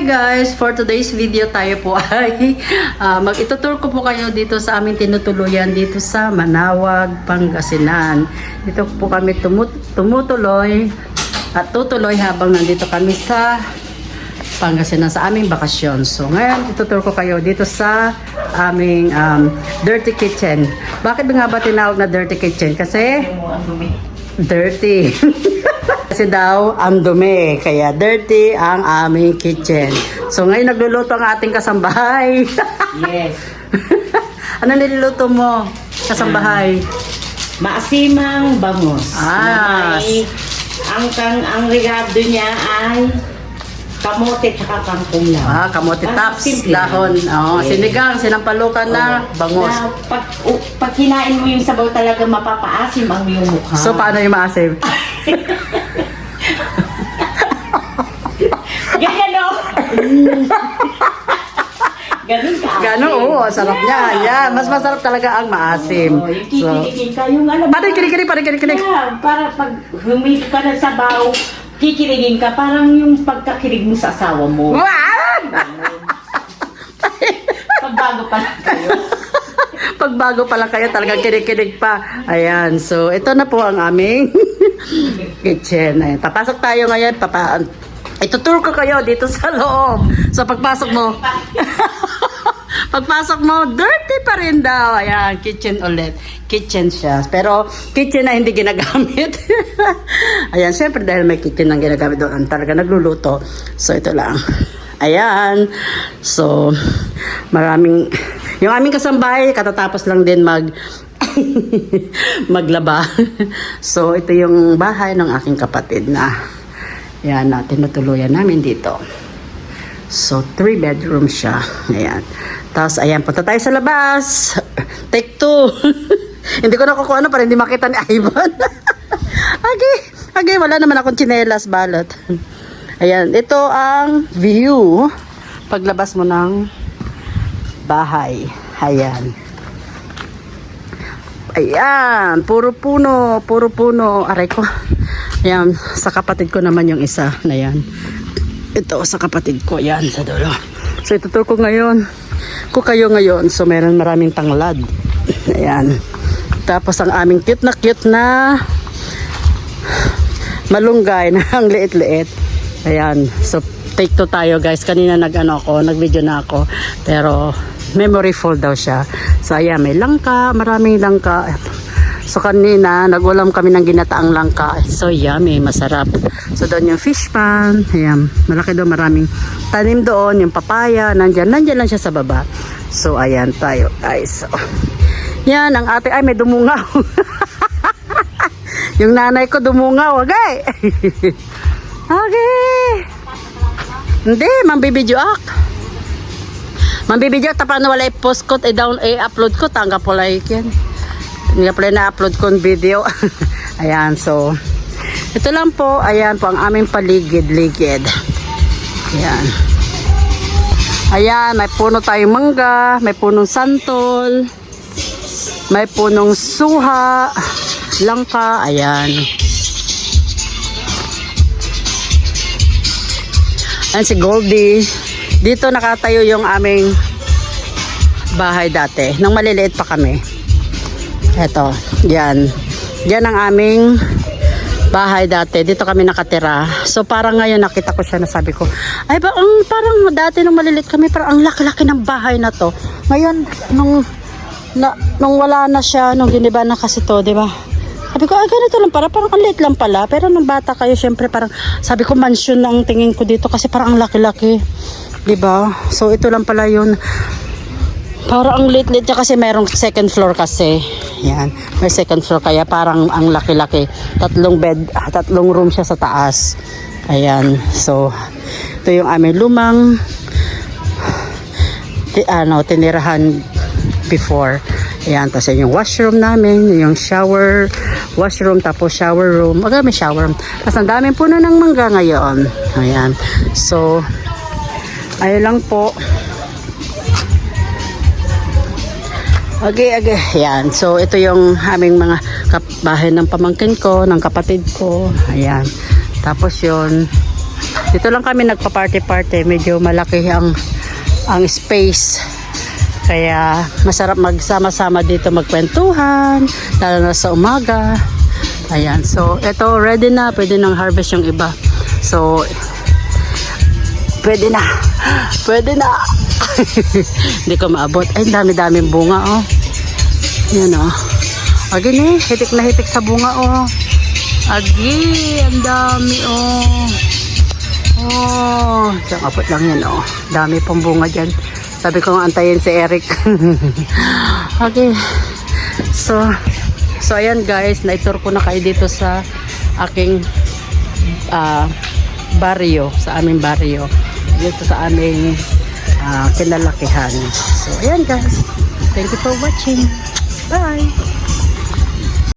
guys! For today's video tayo po ay mag-itutur ko po kayo dito sa aming tinutuluyan dito sa Manawag, Pangasinan. Dito po kami tumutuloy at tutuloy habang nandito kami sa Pangasinan sa aming bakasyon. So ngayon itutur ko kayo dito sa aming dirty kitchen. Bakit nga ba tinawag na dirty kitchen? Kasi dirty. Kasi daw ang dumi, kaya dirty ang aming kitchen. So ngayon nagluluto ang ating kasambahay. Yes. Ano niluluto mo, kasambahay? Maasimang bangus. May, ang regado niya ay kamote at kangkong lang. Kamote tops, simple dahon. Yes. Sinigang, sinampalukan na bangus. Na pag kinain mo yung sabaw talaga mapapaasim ang iyong mukha. So paano yung maasim? Ganyan o. Ganun ka. Gano'n, oo, sarap niya. Yan, mas masarap talaga ang maasim. Yung kikiligin ka, yung alam mo. Parang kinikilig. Yeah, para pag humili ka ng sabaw, kikiligin ka, parang yung pagkakilig mo sa asawa mo. Wow! Pagbago pa lang kayo. Pagbago pa lang kayo, talagang kinikilig pa. Ayan, so ito na po ang aming kitchen. Ayan, papasok tayo ngayon. Itutur ko kayo dito sa loob. So pagpasok mo, dirty pa rin daw. Ayan, kitchen ulit. Kitchen siya. Pero kitchen na hindi ginagamit. Ayan, syempre dahil may kitchen ang ginagamit doon, talaga nagluluto. So ito lang. Ayan. So, yung aming kasambahay, katatapos lang din maglaba. So, ito yung bahay ng aking kapatid na yan, tinutuluyan namin dito. So, 3 bedroom siya. Ayan. Tapos, ayan, punta tayo sa labas. Take 2. Hindi ko nakukuha ano para hindi makita ni Ivan. Okay, wala naman akong tsinelas, balot. Ayan, ito ang view paglabas mo ng bahay. Ayan, puro puno. Aray ko. Ayan, sa kapatid ko naman yung isa na yan. Ito sa kapatid ko, yan sa dulo. So itutur ko kayo ngayon. So meron maraming tanglad. Ayan. Tapos ang aming cute na malunggay na ang liit-liit. Ayan, so take 2 tayo guys. Kanina nag-video na ako. Pero memory full daw siya. So ayan, may langka, maraming langka. So kanina nag-ulam kami ng ginataang langka. So yummy, masarap. So doon yung fish pan. Ayan, malaki doon, maraming tanim doon. Yung papaya, nandyan lang siya sa baba. So ayan tayo guys. So, yan, ang ate ay may dumungaw. Yung nanay ko dumungaw, okay? Okay. Hindi, mambibidyo ak. Mambibidyo, tapos wala i-post ko, i-upload ko, tangga po like yan. Hindi pala na-upload ko video. Ayan, so, ito lang po, ayan po ang aming paligid-ligid. Ayan. Ayan, may puno tayong mangga, may punong santol, may punong suha, langka, ayan. Ayan si Goldie. Dito nakatayo yung aming bahay dati. Nang maliliit pa kami. Eto, yan. Yan ang aming bahay dati. Dito kami nakatira. So parang ngayon nakita ko siya na sabi ko, ay ba, parang dati nung maliliit kami, parang ang laki-laki ng bahay na to. Ngayon, nung wala na siya, nung giniba na kasi to, di ba? Sabi ko, ganito lang parang ang liit lang pala. Pero nung bata kayo, syempre parang, sabi ko, mansion na ang tingin ko dito kasi parang ang laki-laki. Diba? So, ito lang pala yun. Parang ang liit-liit niya kasi mayroong second floor kasi. Yan. May second floor kaya parang ang laki-laki. 3 room siya sa taas. Ayan. So, ito yung aming lumang tinirahan before. Ayan, tapos yung washroom namin, yung washroom, tapos shower room. May shower room. Tapos ang daming puno ng mangga ngayon. Ayan. So, ayun lang po. Okay. Ayan. So, ito yung aming mga bahay ng pamangkin ko, ng kapatid ko. Ayan. Tapos yun, Dito lang kami nagpa-party-party. Medyo malaki ang space. Kaya masarap magsama-sama dito magkwentuhan, lalo na sa umaga. Ayan, so ito ready na, pwede nang harvest yung iba. So pwede na. Hindi ko maabot. Ay, dami-daming bunga, oh. Yan, oh. Again, eh, hitik na hitik sa bunga, oh. Agi, ang dami, oh. Oh, isang apot lang yan, oh. Dami pang bunga dyan. Sabi ko nga antayin si Eric. Okay. So ayan guys, na-tour ko na kayo dito sa aking barrio, sa aming barrio. Dito sa aming kinalakihan. So ayan guys. Thank you for watching. Bye!